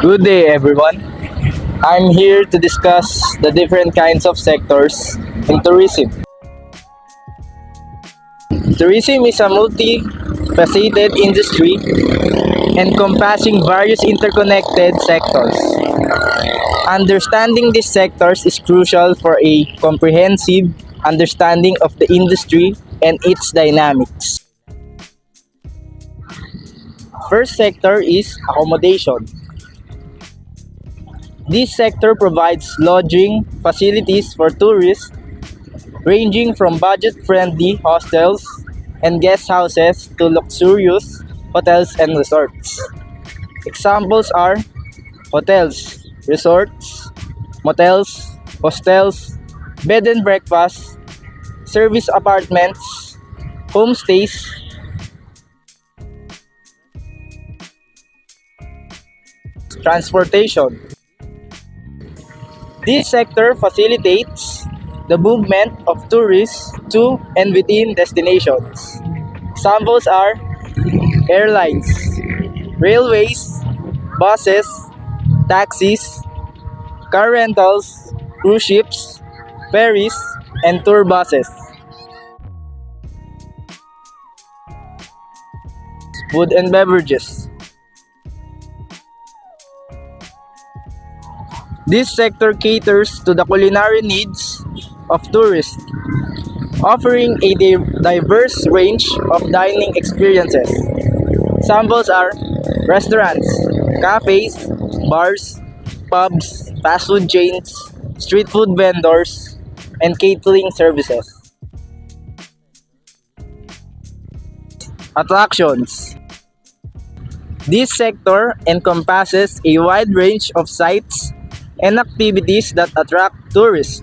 Good day, everyone. I'm here to discuss the different kinds of sectors in tourism. Tourism is a multi-faceted industry encompassing various interconnected sectors. Understanding these sectors is crucial for a comprehensive understanding of the industry and its dynamics. First sector is accommodation. This sector provides lodging facilities for tourists ranging from budget-friendly hostels and guest houses to luxurious hotels and resorts. Examples are hotels, resorts, motels, hostels, bed and breakfast, service apartments, homestays, transportation. This sector facilitates the movement of tourists to and within destinations. Examples are airlines, railways, buses, taxis, car rentals, cruise ships, ferries, and tour buses. Food and beverages. This sector caters to the culinary needs of tourists, offering a diverse range of dining experiences. Samples are restaurants, cafes, bars, pubs, fast food chains, street food vendors, and catering services. Attractions. This sector encompasses a wide range of sites and activities that attract tourists.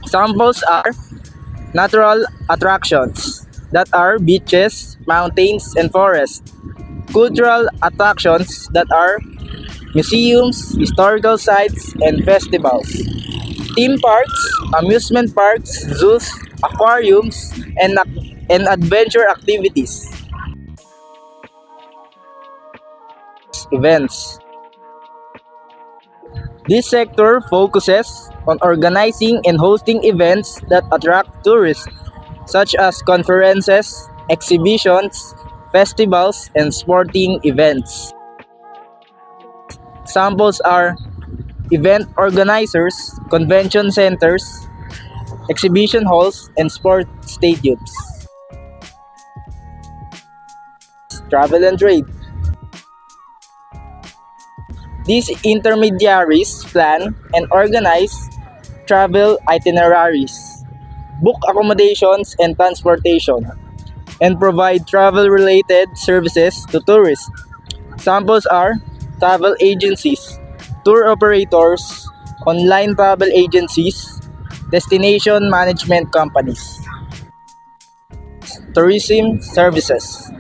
Examples are natural attractions that are beaches, mountains, and forests. Cultural attractions that are museums, historical sites, and festivals. Theme parks, amusement parks, zoos, aquariums, and adventure activities. Events. This sector focuses on organizing and hosting events that attract tourists, such as conferences, exhibitions, festivals, and sporting events. Samples are event organizers, convention centers, exhibition halls, and sport stadiums. Travel and trade. These intermediaries plan and organize travel itineraries, book accommodations and transportation, and provide travel-related services to tourists. Samples are travel agencies, tour operators, online travel agencies, destination management companies. Tourism services.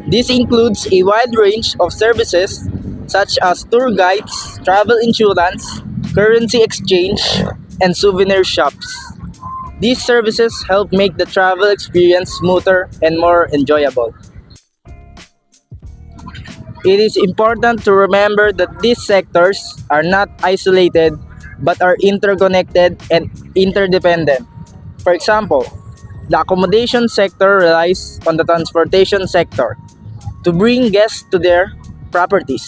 This includes a wide range of services such as tour guides, travel insurance, currency exchange, and souvenir shops. These services help make the travel experience smoother and more enjoyable. It is important to remember that these sectors are not isolated but are interconnected and interdependent. For example, the accommodation sector relies on the transportation sector to bring guests to their properties,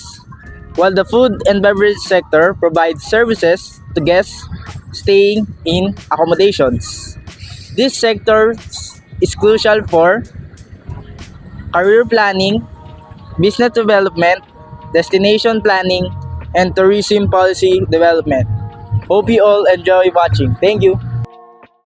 while the food and beverage sector provides services to guests staying in accommodations. This sector is crucial for career planning, business development, destination planning, and tourism policy development. Hope you all enjoy watching. Thank you.